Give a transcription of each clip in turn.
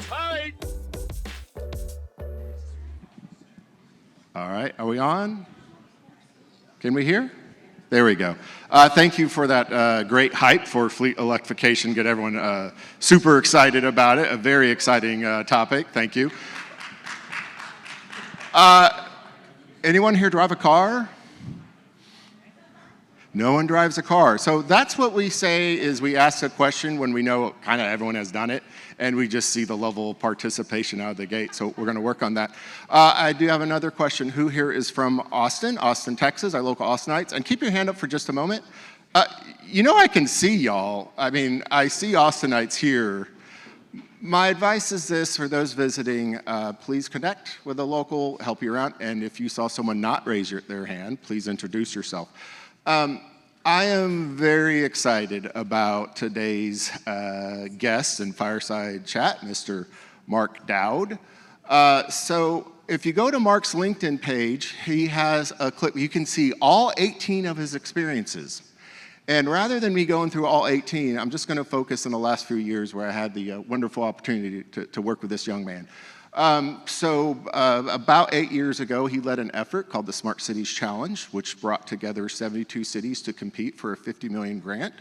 Hi. All right, are we on? Can we hear? There we go. Thank you for that great hype for fleet electrification. Get everyone super excited about it. A very exciting topic. Thank you. Anyone here drive a car? No one drives a car. So that's what we say is we ask a question when we know kind of everyone has done it, and we just see the level of participation out of the gate. So we're going to work on that. I do have another question. Who here is from Austin, Texas, our local Austinites? And keep your hand up for just a moment. You know I can see y'all. I mean, I see Austinites here. My advice is this for those visiting, please connect with a local, help you around, and if you saw someone not raise their hand, please introduce yourself. I am very excited about today's guest in Fireside Chat, Mr. Mark Dowd. So if you go to Mark's LinkedIn page, he has a clip. You can see all 18 of his experiences. And rather than me going through all 18, I'm just going to focus on the last few years where I had the wonderful opportunity to work with this young man. About 8 years ago, he led an effort called the Smart Cities Challenge, which brought together 72 cities to compete for a $50 million grant.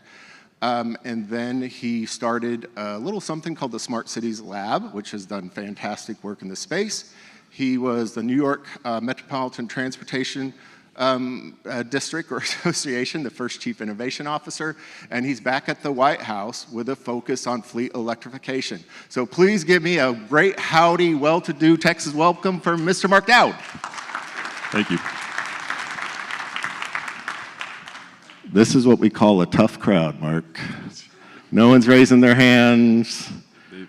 And then he started a little something called the Smart Cities Lab, which has done fantastic work in this space. He was the New York Metropolitan Transportation District or Association, the first Chief Innovation Officer, and he's back at the White House with a focus on fleet electrification. So please give me a great howdy, well-to-do Texas welcome for Mr. Mark Dowd. Thank you. This is what we call a tough crowd, Mark. No one's raising their hands.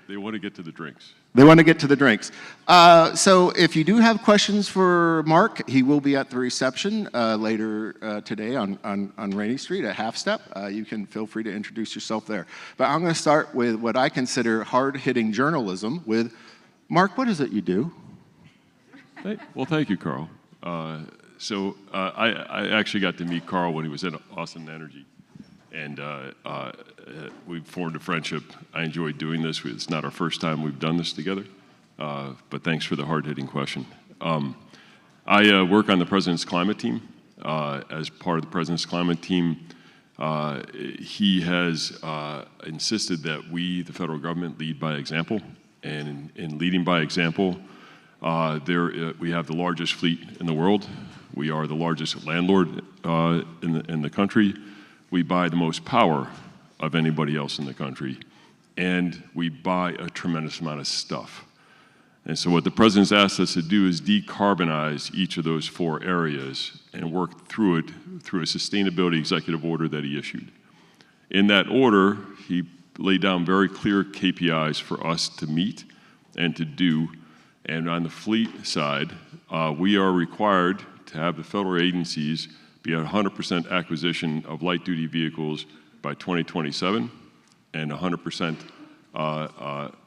They want to get to the drinks. They want to get to the drinks. So if you do have questions for Mark, he will be at the reception later today on Rainey Street at Half Step. You can feel free to introduce yourself there. But I'm going to start with what I consider hard-hitting journalism with, Mark, what is it you do? Well, thank you, Karl. I actually got to meet Karl when he was at Austin Energy. And we've formed a friendship. I enjoy doing this. It's not our first time we've done this together, but thanks for the hard-hitting question. I work on the President's Climate Team. As part of the President's Climate Team, he has insisted that we, the federal government, lead by example. And in leading by example, we have the largest fleet in the world. We are the largest landlord in the country. We buy the most power of anybody else in the country, and we buy a tremendous amount of stuff. And so what the President's asked us to do is decarbonize each of those 4 areas and work through it through a sustainability executive order that he issued. In that order, he laid down very clear KPIs for us to meet and to do. And on the fleet side, we are required to have the federal agencies be at 100% acquisition of light-duty vehicles by 2027 and 100%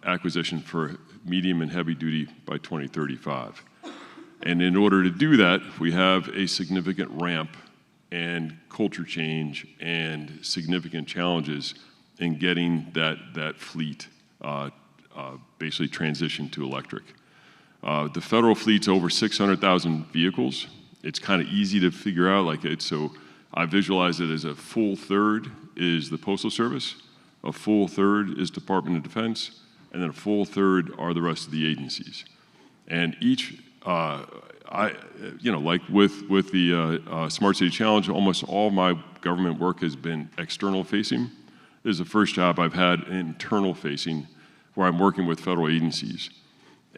acquisition for medium and heavy-duty by 2035. And in order to do that, we have a significant ramp and culture change and significant challenges in getting that fleet basically transitioned to electric. The federal fleet's over 600,000 vehicles. It's kind of easy to figure out, so I visualize it as a full third is the Postal Service, a full third is Department of Defense, and then a full third are the rest of the agencies. And each, like with the Smart City Challenge, almost all my government work has been external facing. This is the first job I've had internal facing where I'm working with federal agencies.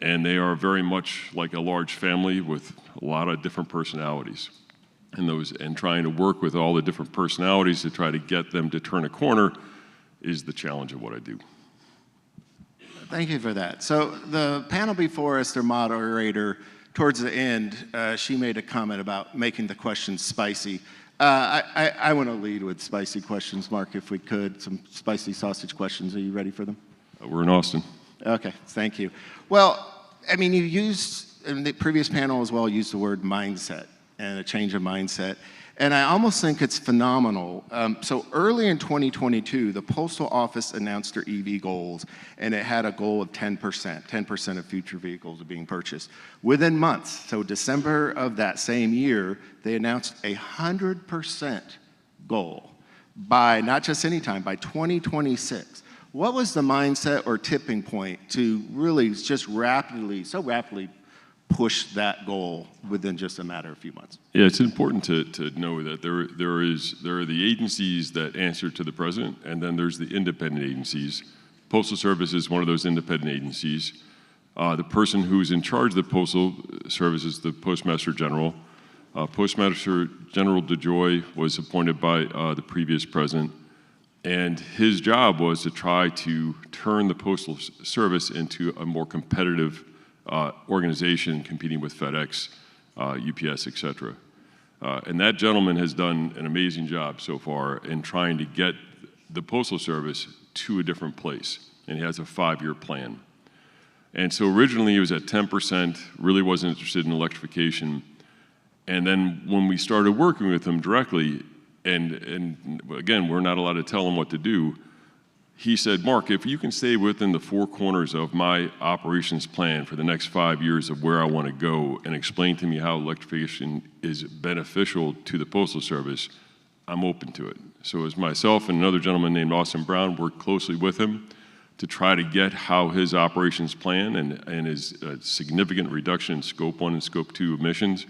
And they are very much like a large family with a lot of different personalities. And trying to work with all the different personalities to try to get them to turn a corner is the challenge of what I do. Thank you for that. So the panel before us, their moderator, towards the end, she made a comment about making the questions spicy. I want to lead with spicy questions, Mark, if we could. Some spicy sausage questions. Are you ready for them? We're in Austin. Okay, thank you. Well, I mean, you used, in the previous panel as well, used the word mindset and a change of mindset. And I almost think it's phenomenal. So early in 2022, the Postal Office announced their EV goals, and it had a goal of 10% of future vehicles being purchased. Within months, so December of that same year, they announced a 100% goal by not just any time, by 2026. What was the mindset or tipping point to really just so rapidly push that goal within just a matter of a few months? Yeah, it's important to know that there are the agencies that answer to the president, and then there's the independent agencies. Postal Service is one of those independent agencies. The person who's in charge of the Postal Service is the Postmaster General. Postmaster General DeJoy was appointed by the previous president, and his job was to try to turn the Postal Service into a more competitive organization competing with FedEx, UPS, et cetera. And that gentleman has done an amazing job so far in trying to get the Postal Service to a different place, and he has a 5-year plan. And so originally he was at 10%, really wasn't interested in electrification. And then when we started working with him directly, and again, we're not allowed to tell him what to do, he said, Mark, if you can stay within the 4 corners of my operations plan for the next 5 years of where I want to go and explain to me how electrification is beneficial to the Postal Service, I'm open to it. So as myself and another gentleman named Austin Brown worked closely with him to try to get how his operations plan and his significant reduction in Scope 1 and Scope 2 emissions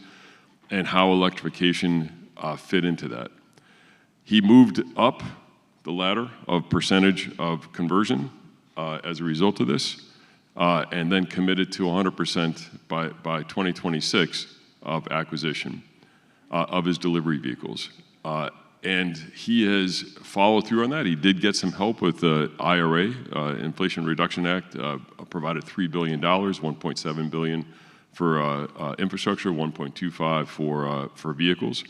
and how electrification fit into that. He moved up the ladder of percentage of conversion as a result of this, and then committed to 100% by 2026 of acquisition of his delivery vehicles. And he has followed through on that. He did get some help with the IRA, Inflation Reduction Act, provided $3 billion, $1.7 billion for infrastructure, $1.25 for vehicles,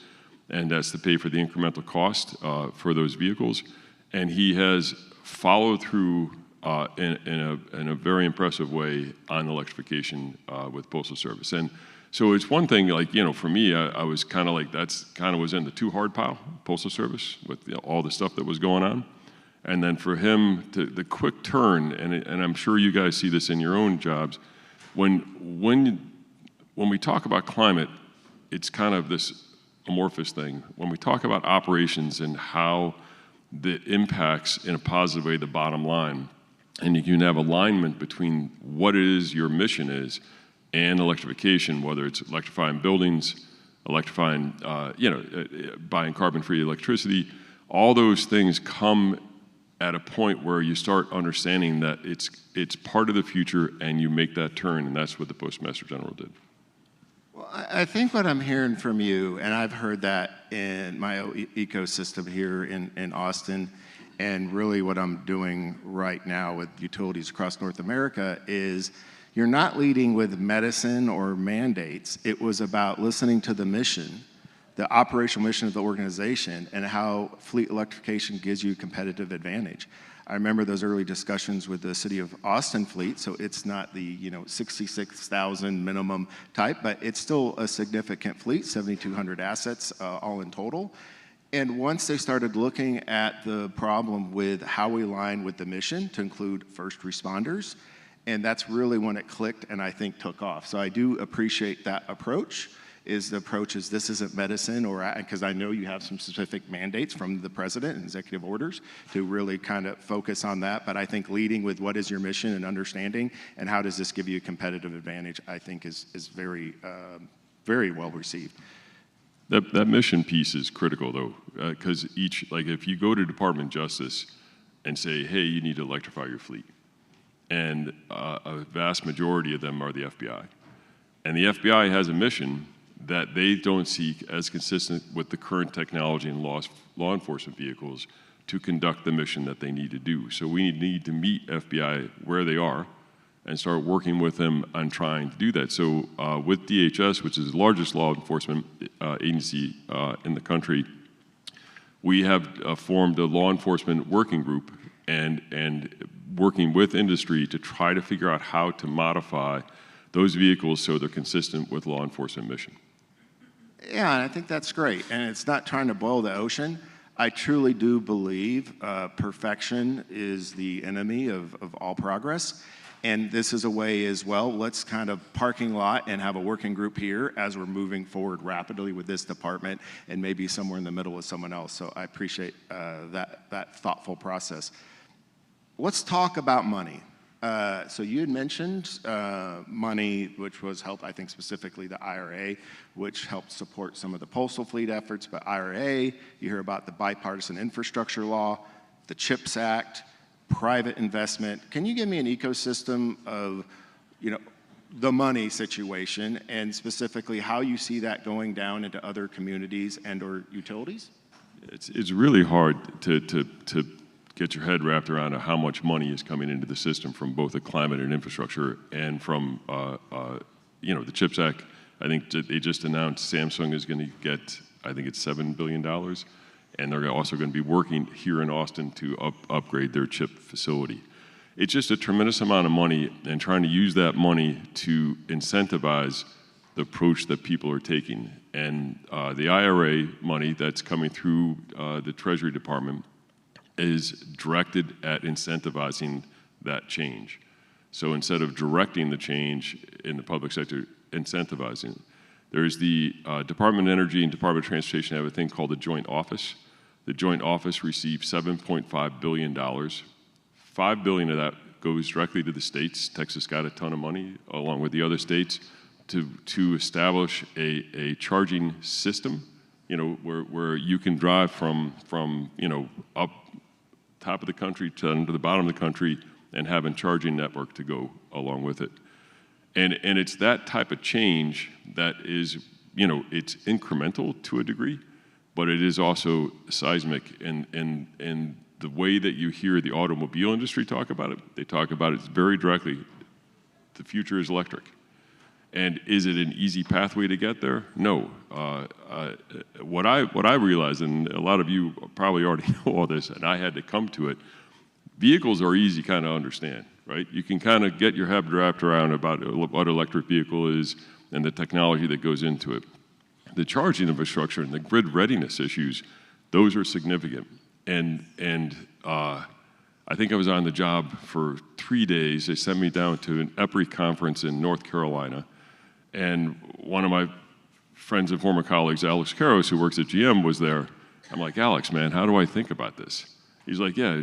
and that's to pay for the incremental cost for those vehicles. And he has followed through in a very impressive way on electrification with Postal Service. And so it's one thing, like, you know, for me, I was kind of like, that's kind of was in the too hard pile, Postal Service, with all the stuff that was going on. And then for him, the quick turn, and I'm sure you guys see this in your own jobs, when we talk about climate, it's kind of this amorphous thing. When we talk about operations and how that impacts in a positive way the bottom line, and you can have alignment between what it is your mission is and electrification, whether it's electrifying buildings, electrifying, buying carbon-free electricity, all those things come at a point where you start understanding that it's part of the future and you make that turn, and that's what the Postmaster General did. Well, I think what I'm hearing from you, and I've heard that in my ecosystem here in Austin, and really what I'm doing right now with utilities across North America is you're not leading with medicine or mandates. It was about listening to the mission, the operational mission of the organization, and how fleet electrification gives you a competitive advantage. I remember those early discussions with the city of Austin fleet, so it's not the 66,000 minimum type, but it's still a significant fleet, 7,200 assets all in total. And once they started looking at the problem with how we align with the mission to include first responders, and that's really when it clicked and I think took off. So I do appreciate that approach. The approach is this isn't medicine, or because I know you have some specific mandates from the president and executive orders to really kind of focus on that. But I think leading with what is your mission and understanding and how does this give you a competitive advantage, I think is very, very well received. That mission piece is critical though, because if you go to Department of Justice and say, hey, you need to electrify your fleet, and a vast majority of them are the FBI. And the FBI has a mission that they don't seek as consistent with the current technology and law enforcement vehicles to conduct the mission that they need to do. So we need to meet FBI where they are and start working with them on trying to do that. So with DHS, which is the largest law enforcement agency in the country, we have formed a law enforcement working group and working with industry to try to figure out how to modify those vehicles so they're consistent with law enforcement mission. Yeah, and I think that's great. And it's not trying to boil the ocean. I truly do believe perfection is the enemy of all progress. And this is a way as well, let's kind of parking lot and have a working group here as we're moving forward rapidly with this department and maybe somewhere in the middle with someone else. So I appreciate that thoughtful process. Let's talk about money. So you had mentioned money, which was helped, I think specifically the IRA, which helped support some of the postal fleet efforts, but IRA, you hear about the bipartisan infrastructure law, the CHIPS Act, private investment. Can you give me an ecosystem of, the money situation and specifically how you see that going down into other communities and or utilities? It's really hard to get your head wrapped around how much money is coming into the system from both the climate and infrastructure and from the CHIPS Act. I think they just announced Samsung is going to get, I think it's $7 billion, and they're also going to be working here in Austin to upgrade their chip facility. It's just a tremendous amount of money, and trying to use that money to incentivize the approach that people are taking. And the IRA money that's coming through the Treasury Department is directed at incentivizing that change. So instead of directing the change in the public sector, incentivizing it. There's the Department of Energy and Department of Transportation have a thing called the Joint Office. The Joint Office received $7.5 billion. $5 billion of that goes directly to the states. Texas got a ton of money, along with the other states, to establish a charging system, where you can drive from up top of the country to the bottom of the country and have a charging network to go along with it. And it's that type of change that is, it's incremental to a degree, but it is also seismic. And the way that you hear the automobile industry talk about it, they talk about it very directly. The future is electric. And is it an easy pathway to get there? No. What I realize, and a lot of you probably already know all this, and I had to come to it, vehicles are easy kind of understand, right? You can kind of get your head wrapped around about what an electric vehicle is and the technology that goes into it. The charging infrastructure and the grid readiness issues, those are significant. And I think I was on the job for 3 days. They sent me down to an EPRI conference in North Carolina. And one of my friends and former colleagues, Alex Karros, who works at GM, was there. I'm like, Alex, man, how do I think about this? He's like, yeah,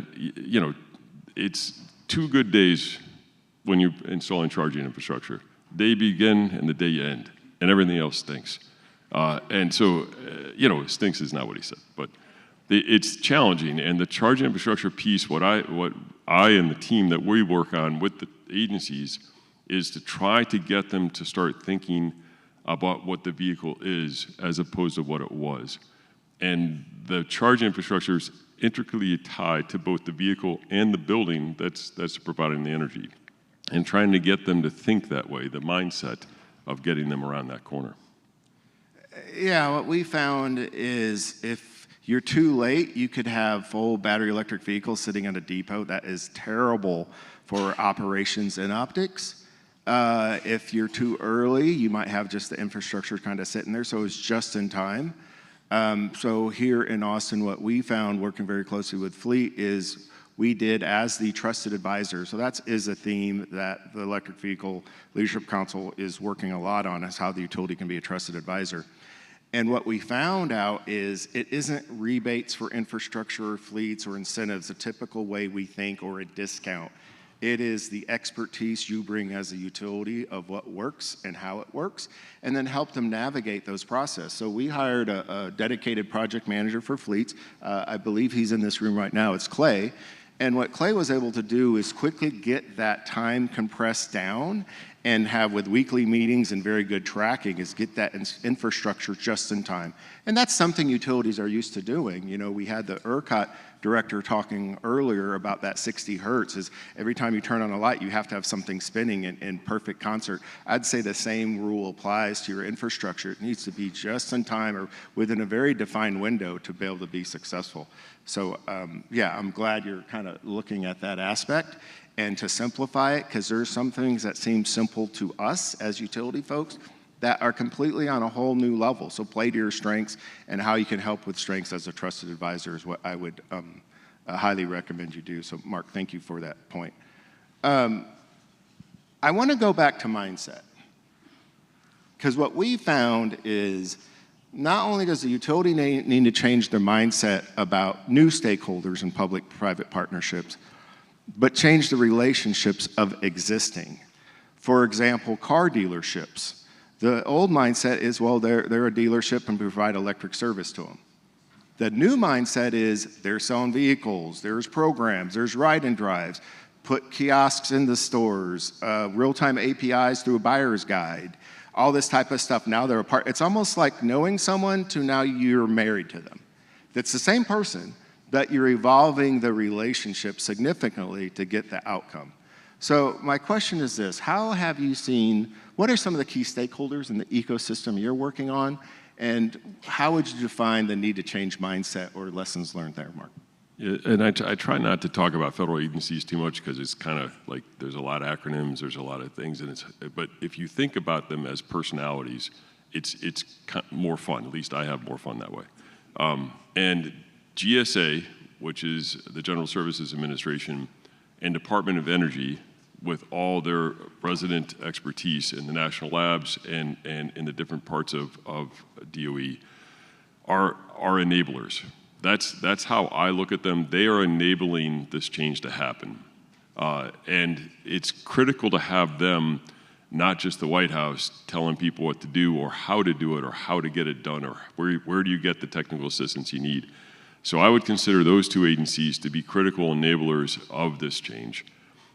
it's 2 good days when you're installing charging infrastructure. Day begin and the day you end, and everything else stinks. And so, stinks is not what he said, but it's challenging. And the charging infrastructure piece, what I and the team that we work on with the agencies is to try to get them to start thinking about what the vehicle is as opposed to what it was. And the charging infrastructure is intricately tied to both the vehicle and the building that's providing the energy. And trying to get them to think that way, the mindset of getting them around that corner. Yeah, what we found is if you're too late, you could have full battery electric vehicles sitting at a depot. That is terrible for operations and optics. If you're too early, you might have just the infrastructure kind of sitting there, so it's just in time. So here in Austin, what we found working very closely with Fleet is we did as the trusted advisor. So that is a theme that the Electric Vehicle Leadership Council is working a lot on, is how the utility can be a trusted advisor. And what we found out is it isn't rebates for infrastructure or fleets or incentives, a typical way we think, or a discount. It is the expertise you bring as a utility of what works and how it works, and then help them navigate those processes. So we hired a dedicated project manager for fleets. I believe he's in this room right now. It's Clay. And what Clay was able to do is quickly get that time compressed down and have, with weekly meetings and very good tracking, is get that infrastructure just in time. And that's something utilities are used to doing. We had the ERCOT director talking earlier about that 60 hertz, is every time you turn on a light, you have to have something spinning in perfect concert. I'd say the same rule applies to your infrastructure. It needs to be just in time or within a very defined window to be able to be successful. So yeah, I'm glad you're kind of looking at that aspect. And to simplify it, because there's some things that seem simple to us as utility folks, that are completely on a whole new level. So play to your strengths, and how you can help with strengths as a trusted advisor is what I would highly recommend you do. So Mark, thank you for that point. I want to go back to mindset, because what we found is not only does the utility need to change their mindset about new stakeholders in public-private partnerships, but change the relationships of existing. For example, car dealerships. The old mindset is, well, they're a dealership and provide electric service to them. The new mindset is they're selling vehicles, there's programs, there's ride and drives, put kiosks in the stores, real-time APIs through a buyer's guide, all this type of stuff. Now they're a part. It's almost like knowing someone to now you're married to them. It's the same person, but you're evolving the relationship significantly to get the outcome. So my question is this: how have you seen, what are some of the key stakeholders in the ecosystem you're working on, and how would you define the need to change mindset or lessons learned there, Mark? Yeah, and I try not to talk about federal agencies too much, because it's kind of like there's a lot of acronyms, there's a lot of things, and but if you think about them as personalities, it's more fun. At least I have more fun that way. And GSA, which is the General Services Administration, and Department of Energy, with all their resident expertise in the national labs and in the different parts of DOE, are enablers. That's how I look at them. They are enabling this change to happen. And it's critical to have them, not just the White House, telling people what to do or how to do it or how to get it done or where do you get the technical assistance you need. So I would consider those two agencies to be critical enablers of this change.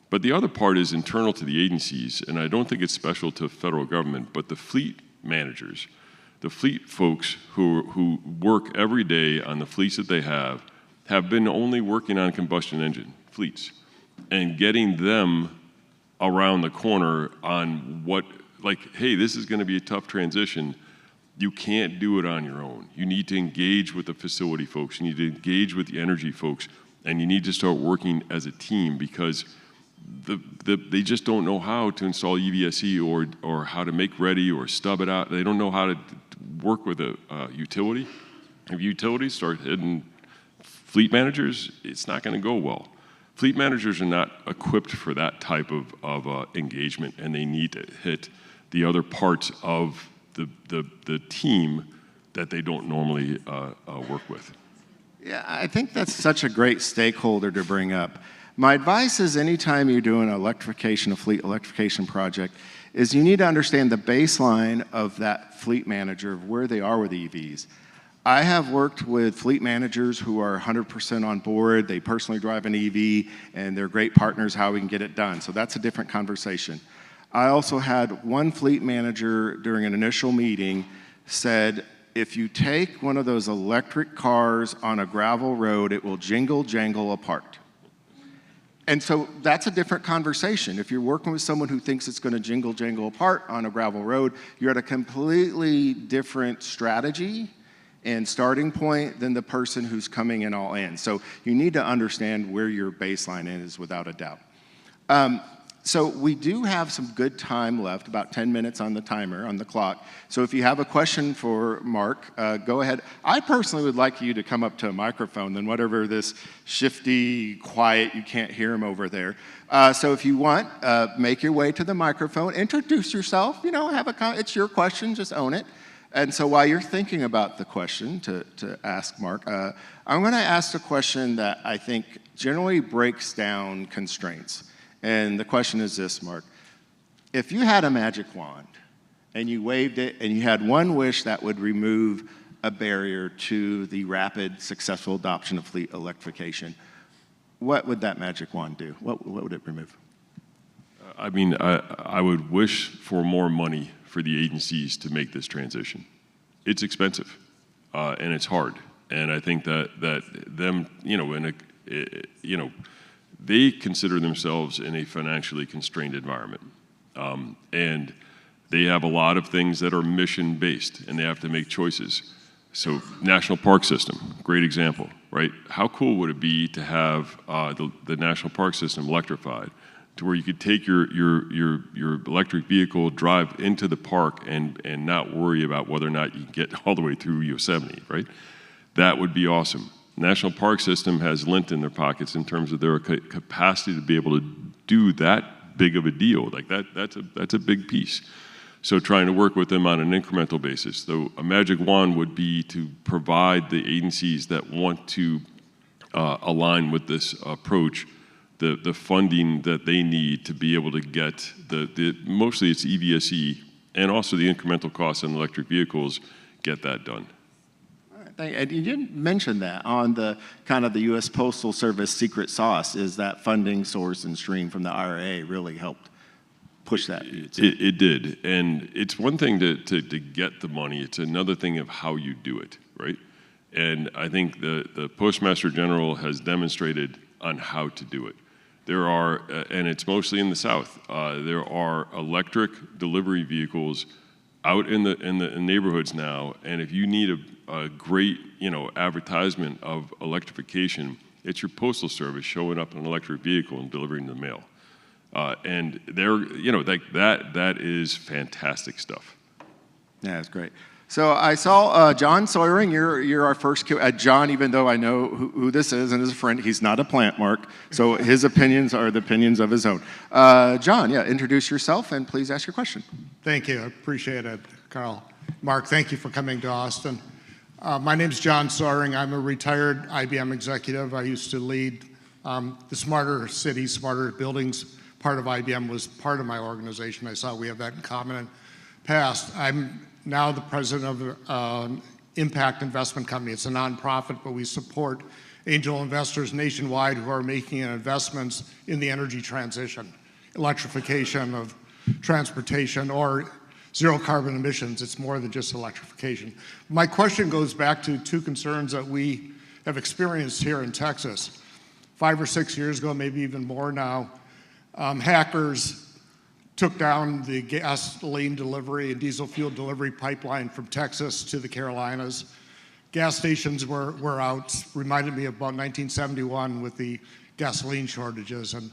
But the other part is internal to the agencies, and I don't think it's special to federal government, but the fleet managers, the fleet folks who work every day on the fleets that they have been only working on combustion engine fleets, and getting them around the corner on what, like, hey, this is gonna be a tough transition. You can't do it on your own. You need to engage with the facility folks, you need to engage with the energy folks, and you need to start working as a team, because they just don't know how to install EVSE or how to make ready or stub it out. They don't know how to work with a utility. If utilities start hitting fleet managers, it's not going to go well. Fleet managers are not equipped for that type of engagement, and they need to hit the other parts of the team that they don't normally work with. Yeah, I think that's such a great stakeholder to bring up. My advice is anytime you're doing an electrification, a fleet electrification project, is you need to understand the baseline of that fleet manager, of where they are with EVs. I have worked with fleet managers who are 100% on board, they personally drive an EV, and they're great partners how we can get it done. So that's a different conversation. I also had one fleet manager during an initial meeting said, if you take one of those electric cars on a gravel road, it will jingle jangle apart. And so that's a different conversation. If you're working with someone who thinks it's going to jingle jangle apart on a gravel road, you're at a completely different strategy and starting point than the person who's coming in all in. So you need to understand where your baseline is, without a doubt. So we do have some good time left, about 10 minutes on the timer, on the clock. So if you have a question for Mark, go ahead. I personally would like you to come up to a microphone than whatever this shifty, quiet, you can't hear him over there. So if you want, make your way to the microphone, introduce yourself, you know, it's your question, just own it. And so while you're thinking about the question to ask Mark, I'm gonna ask a question that I think generally breaks down constraints. And the question is this, Mark. If you had a magic wand and you waved it and you had one wish that would remove a barrier to the rapid, successful adoption of fleet electrification, what would that magic wand do? What would it remove? I mean, I would wish for more money for the agencies to make this transition. It's expensive, and it's hard. And I think that them, you know, they consider themselves in a financially constrained environment. And they have a lot of things that are mission-based, and they have to make choices. So National Park System, great example, right? How cool would it be to have the National Park System electrified? to where you could take your electric vehicle, drive into the park, and not worry about whether or not you can get all the way through Yosemite, right? That would be awesome. National Park System has lint in their pockets in terms of their capacity to be able to do that big of a deal. Like that's a big piece. So trying to work with them on an incremental basis. So a magic wand would be to provide the agencies that want to align with this approach the funding that they need to be able to get mostly it's EVSE and also the incremental costs on electric vehicles, get that done. And you didn't mention that on the kind of the U.S. Postal Service secret sauce is that funding source and stream from the IRA really helped push that. It did. And it's one thing to get the money. It's another thing of how you do it, right? And I think the Postmaster General has demonstrated on how to do it. There are, and it's mostly in the South, there are electric delivery vehicles out in the neighborhoods now, and if you need a great advertisement of electrification, it's your postal service showing up in an electric vehicle and delivering the mail, and they're that is fantastic stuff. Yeah, that's great. So I saw John Sawyering. You're our first John, even though I know who this is and is a friend, he's not a plant mark, so his opinions are the opinions of his own. John, yeah, introduce yourself and please ask your question. Thank you. I appreciate it, Karl. Mark, thank you for coming to Austin. My name is John Sawyering. I'm a retired IBM executive. I used to lead the Smarter Cities, Smarter Buildings part of IBM was part of my organization. I saw we have that in common in the past. I'm now the president of an impact investment company. It's a nonprofit, but we support angel investors nationwide who are making investments in the energy transition, electrification of transportation, or zero carbon emissions. It's more than just electrification. My question goes back to two concerns that we have experienced here in Texas. 5 or 6 years ago, maybe even more now, hackers took down the gasoline delivery and diesel fuel delivery pipeline from Texas to the Carolinas. Gas stations were out, reminded me of about 1971 with the gasoline shortages, and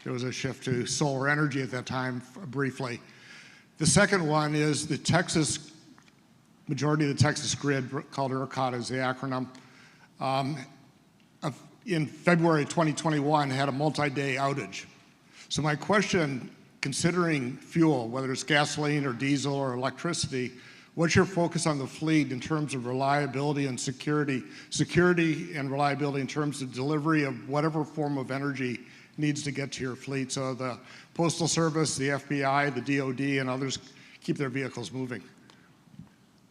there was a shift to solar energy at that time briefly. The second one is the majority of the Texas grid, called ERCOT is the acronym, in February 2021 had a multi-day outage. So my question, considering fuel, whether it's gasoline or diesel or electricity, what's your focus on the fleet in terms of reliability and security and reliability in terms of delivery of whatever form of energy needs to get to your fleet so the Postal Service, the FBI, the DOD, and others keep their vehicles moving?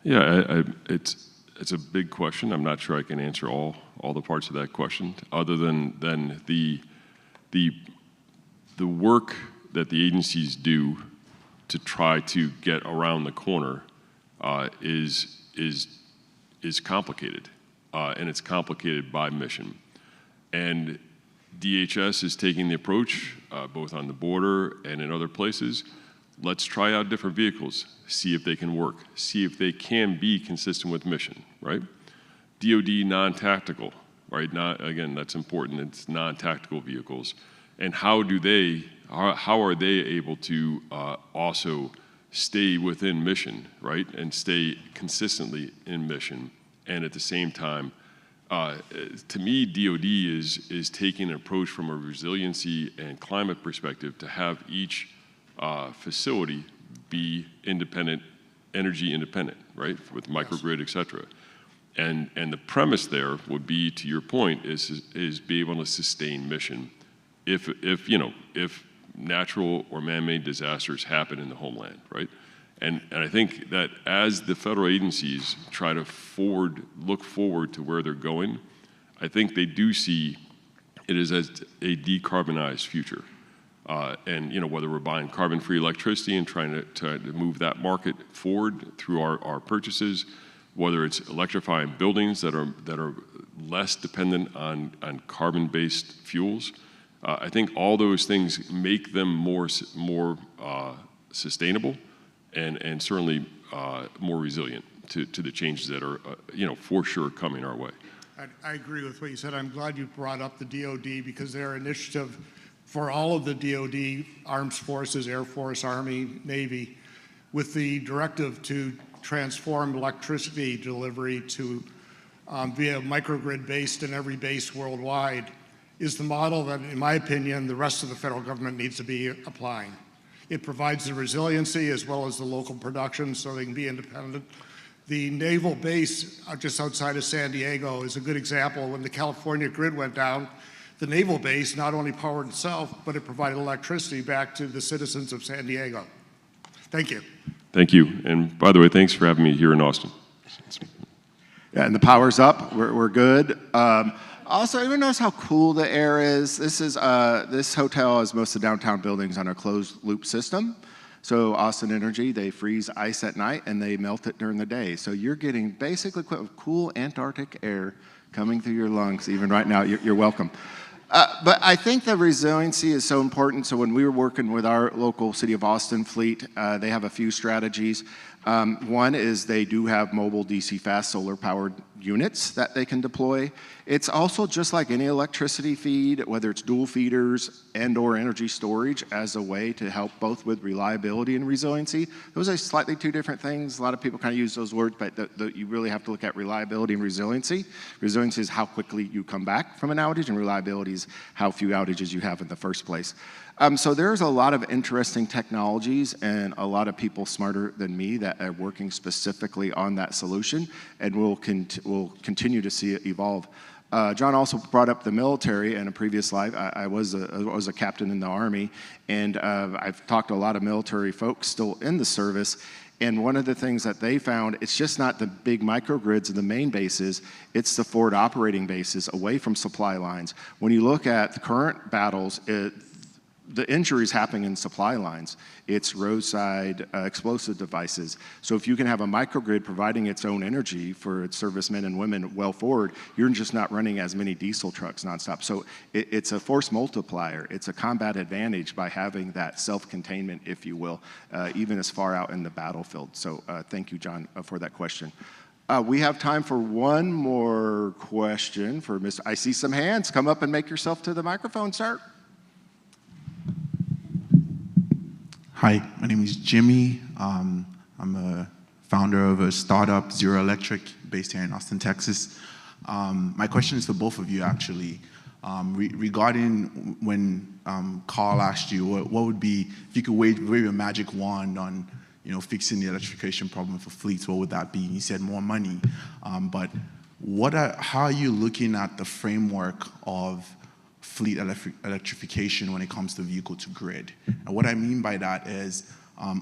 Yeah, it's a big question. I'm not sure I can answer all the parts of that question, other than the work that the agencies do to try to get around the corner is complicated, and it's complicated by mission. And DHS is taking the approach, both on the border and in other places. Let's try out different vehicles, see if they can work, see if they can be consistent with mission, right? DoD non-tactical, right? Again, that's important. It's non-tactical vehicles, and how are they able to also stay within mission, right, and stay consistently in mission, and at the same time, to me, DoD is taking an approach from a resiliency and climate perspective to have each facility be independent, energy independent, right, with microgrid, et cetera. And the premise there would be, to your point, is be able to sustain mission if natural or man-made disasters happen in the homeland, right? And I think that as the federal agencies try to look forward to where they're going, I think they do see it as a decarbonized future. And whether we're buying carbon-free electricity and trying to move that market forward through our purchases, whether it's electrifying buildings that are less dependent on carbon-based fuels, I think all those things make them more sustainable and certainly more resilient to the changes that are for sure coming our way. I agree with what you said. I'm glad you brought up the DoD because their initiative for all of the DoD, Armed Forces, Air Force, Army, Navy, with the directive to transform electricity delivery to via microgrid based in every base worldwide is the model that, in my opinion, the rest of the federal government needs to be applying. It provides the resiliency as well as the local production so they can be independent. The naval base just outside of San Diego is a good example. When the California grid went down, the naval base not only powered itself, but it provided electricity back to the citizens of San Diego. Thank you. Thank you. And by the way, thanks for having me here in Austin. Yeah, and the power's up. We're good. Also, anyone notice how cool the air is? This hotel has most of the downtown buildings on a closed loop system. So Austin Energy, they freeze ice at night and they melt it during the day. So you're getting basically cool Antarctic air coming through your lungs even right now. You're welcome. But I think the resiliency is so important. So when we were working with our local City of Austin fleet, they have a few strategies. One is they do have mobile DC fast solar powered units that they can deploy. It's also just like any electricity feed, whether it's dual feeders and or energy storage as a way to help both with reliability and resiliency. Those are slightly two different things. A lot of people kind of use those words, but you really have to look at reliability and resiliency. Resiliency is how quickly you come back from an outage, and reliability is how few outages you have in the first place. So there's a lot of interesting technologies and a lot of people smarter than me that are working specifically on that solution, and we'll continue to see it evolve. John also brought up the military. In a previous life, I was a captain in the Army, and I've talked to a lot of military folks still in the service. And one of the things that they found, it's just not the big microgrids and the main bases, it's the forward operating bases away from supply lines. When you look at the current battles, the injuries happening in supply lines. It's roadside explosive devices. So if you can have a microgrid providing its own energy for its servicemen and women well forward, you're just not running as many diesel trucks nonstop. So it's a force multiplier. It's a combat advantage by having that self-containment, if you will, even as far out in the battlefield. So thank you, John, for that question. We have time for one more question for Mr. I see some hands. Come up and make yourself to the microphone, sir. Hi, my name is Jimmy. I'm a founder of a startup, Zero Electric, based here in Austin, Texas. My question is for both of you, actually. Regarding when Karl asked you what would be, if you could wave a magic wand on fixing the electrification problem for fleets, what would that be? You said more money, but how are you looking at the framework of fleet electrification when it comes to vehicle to grid? And what I mean by that is,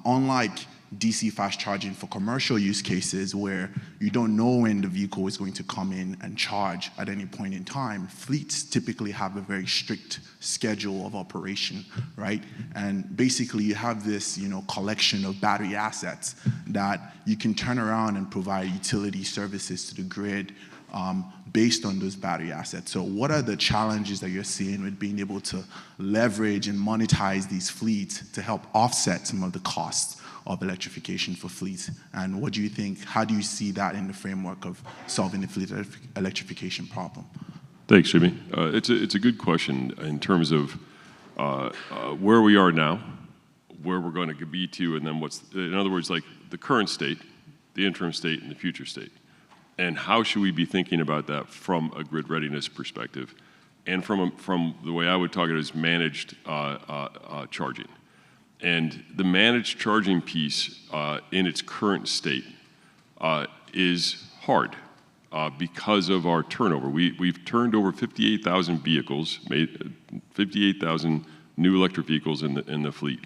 unlike DC fast charging for commercial use cases where you don't know when the vehicle is going to come in and charge at any point in time, fleets typically have a very strict schedule of operation, right? And basically you have this collection of battery assets that you can turn around and provide utility services to the grid based on those battery assets. So what are the challenges that you're seeing with being able to leverage and monetize these fleets to help offset some of the costs of electrification for fleets? And what do you think, how do you see that in the framework of solving the fleet electrification problem? Thanks, Jimmy. It's a good question in terms of where we are now, where we're going to be to, and then in other words, like the current state, the interim state, and the future state. And how should we be thinking about that from a grid readiness perspective, and from the way I would talk it is managed charging. And the managed charging piece in its current state is hard because of our turnover. We've turned over 58,000 vehicles, made 58,000 new electric vehicles in the fleet.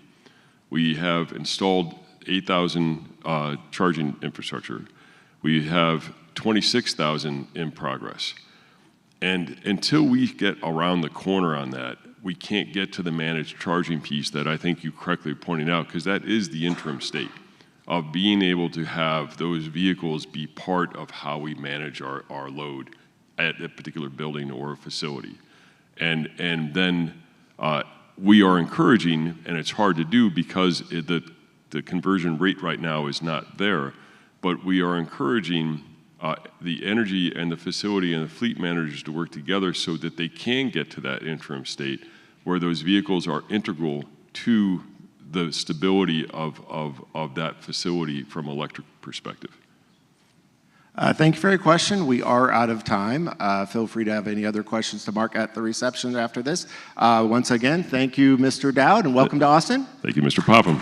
We have installed 8,000 charging infrastructure. We have 26,000 in progress. And until we get around the corner on that, we can't get to the managed charging piece that I think you correctly pointed out, because that is the interim state of being able to have those vehicles be part of how we manage our load at a particular building or facility. And then we are encouraging, and it's hard to do because the conversion rate right now is not there, but we are encouraging the energy and the facility and the fleet managers to work together so that they can get to that interim state, where those vehicles are integral to the stability of that facility from an electric perspective. Thank you for your question. We are out of time. Feel free to have any other questions to Mark at the reception after this. Once again, thank you, Mr. Dowd, and welcome to Austin. Thank you, Mr. Popham.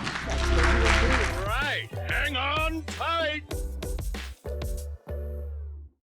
Right, hang on tight.